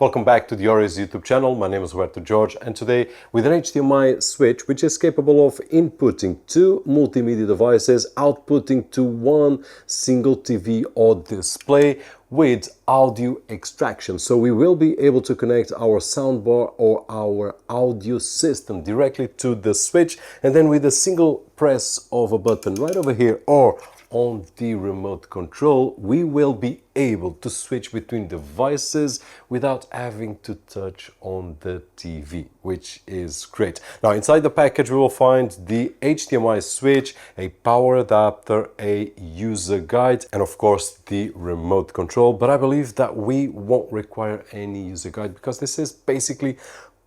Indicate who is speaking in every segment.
Speaker 1: Welcome back to the OREI YouTube channel. My name is Roberto George, and today with an HDMI switch which is capable of inputting two multimedia devices, outputting to one single TV or display with audio extraction. So we will be able to connect our soundbar or our audio system directly to the switch, and then with a single press of a button right over here or on the remote control, we will be able to switch between devices without having to touch on the TV, which is great. Now, inside the package, we will find the HDMI switch, a power adapter, a user guide, and of course, the remote control. But I believe that we won't require any user guide because this is basically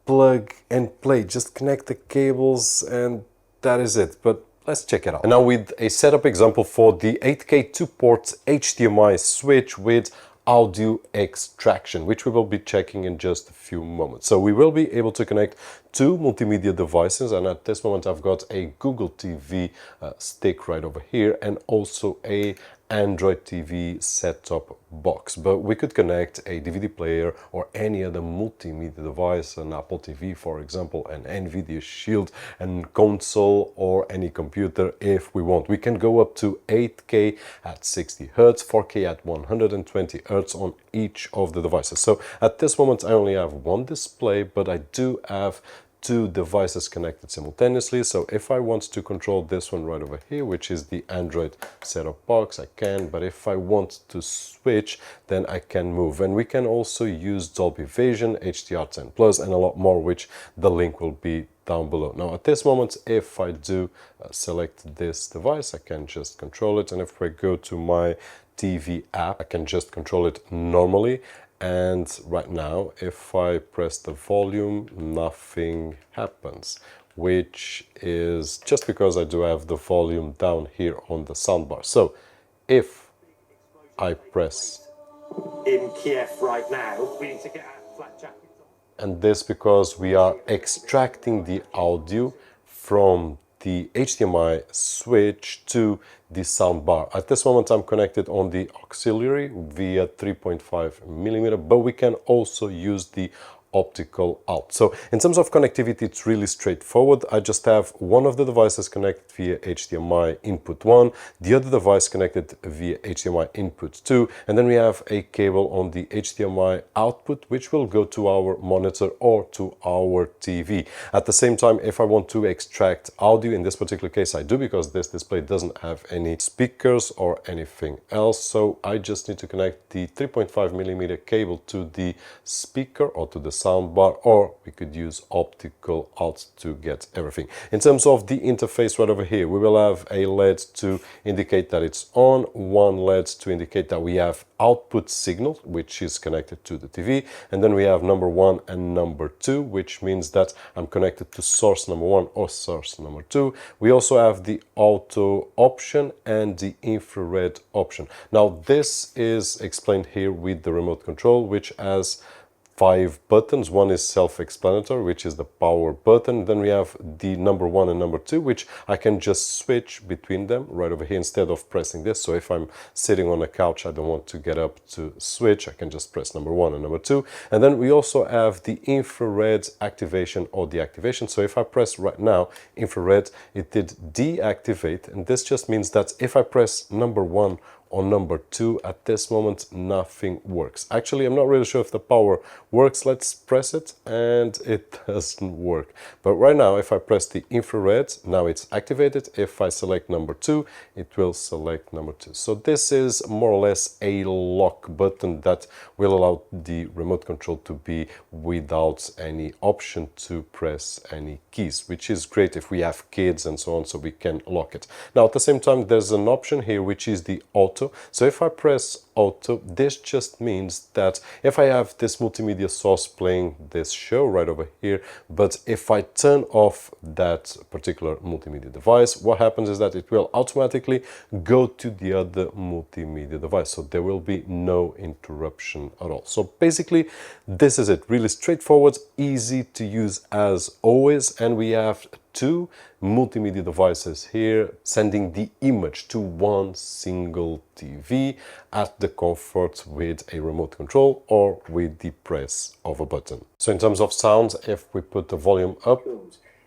Speaker 1: plug and play. Just connect the cables and that is it. But let's check it out. And now with a setup example for the 8K 2-port HDMI switch with audio extraction, which we will be checking in just a few moments. So we will be able to connect two multimedia devices, and at this moment I've got a Google TV stick right over here and also a Android TV set-top box. But we could connect a DVD player or any other multimedia device, an Apple TV for example, an NVIDIA Shield, and console, or any computer if we want. We can go up to 8K at 60 Hz, 4K at 120 Hz on each of the devices. So at this moment I only have one display, but I do have two devices connected simultaneously. So if I want to control this one right over here, which is the Android setup box, I can, but if I want to switch, then I can move. And we can also use Dolby Vision, HDR10+, and a lot more, which the link will be down below. Now at this moment, if I do select this device, I can just control it. And if I go to my TV app, I can just control it normally. And right now, if I press the volume, nothing happens, which is just because I do have the volume down here on the soundbar. So if I press
Speaker 2: in Kiev right now, we need to get our flat jackets on.
Speaker 1: And this because we are extracting the audio from the HDMI switch to the soundbar. At this moment I'm connected on the auxiliary via 3.5mm, but we can also use the optical out. So in terms of connectivity, it's really straightforward. I just have one of the devices connected via HDMI input 1, the other device connected via HDMI input 2, and then we have a cable on the HDMI output which will go to our monitor or to our TV. At the same time, if I want to extract audio, in this particular case I do, because this display doesn't have any speakers or anything else, so I just need to connect the 3.5mm cable to the speaker or to the soundbar, or we could use optical out to get everything. In terms of the interface right over here, we will have a LED to indicate that it's on, one LED to indicate that we have output signal, which is connected to the TV, and then we have number 1 and number 2, which means that I'm connected to source number 1 or source number 2. We also have the auto option and the infrared option. Now this is explained here with the remote control, which has 5 buttons. One is self-explanatory, which is the power button. Then we have the number 1 and number 2, which I can just switch between them right over here instead of pressing this. So if I'm sitting on a couch, I don't want to get up to switch, I can just press number 1 and number 2. And then we also have the infrared activation or deactivation. So if I press right now infrared, it did deactivate, and this just means that if I press number 1 on number 2, at this moment nothing works. Actually, I'm not really sure if the power works. Let's press it and it doesn't work. But right now, if I press the infrared, now it's activated. If I select number 2, it will select number 2. So this is more or less a lock button that will allow the remote control to be without any option to press any keys, which is great if we have kids and so on, so we can lock it. Now at the same time, there's an option here which is the auto. So if I press auto, this just means that if I have this multimedia source playing this show right over here, but if I turn off that particular multimedia device, what happens is that it will automatically go to the other multimedia device. So there will be no interruption at all. So basically, this is it. Really straightforward, easy to use as always, and we have two multimedia devices here, sending the image to one single TV at the comfort with a remote control or with the press of a button. So in terms of sound, if we put the volume up,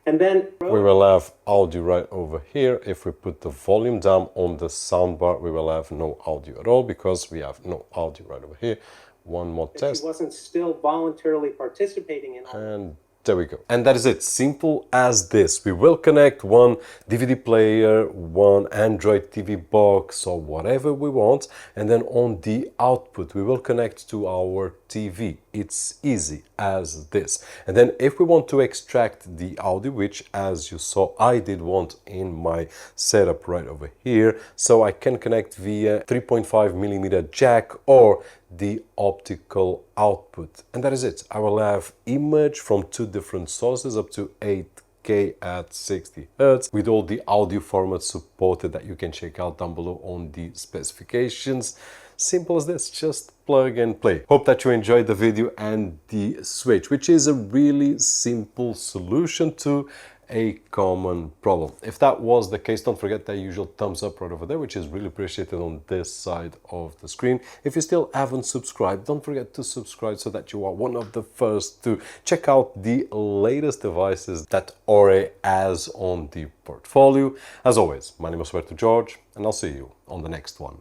Speaker 2: and then
Speaker 1: we will have audio right over here. If we put the volume down on the soundbar, we will have no audio at all because we have no audio right over here. One more test.
Speaker 2: She wasn't still voluntarily participating in all.
Speaker 1: And there we go. And that is it. Simple as this. We will connect one DVD player, one Android TV box or whatever we want. And then on the output, we will connect to our TV. It's easy as this. And then if we want to extract the audio, which as you saw, I did want in my setup right over here. So I can connect via 3.5mm jack or the optical output, and that is it. I will have image from two different sources up to 8K at 60 Hz with all the audio formats supported that you can check out down below on the specifications. Simple as this, just plug and play. Hope that you enjoyed the video and the switch, which is a really simple solution to a common problem. If that was the case, don't forget that usual thumbs up right over there, which is really appreciated on this side of the screen. If you still haven't subscribed, don't forget to subscribe so that you are one of the first to check out the latest devices that OREI has on the portfolio. As always, my name is Hz George, and I'll see you on the next one.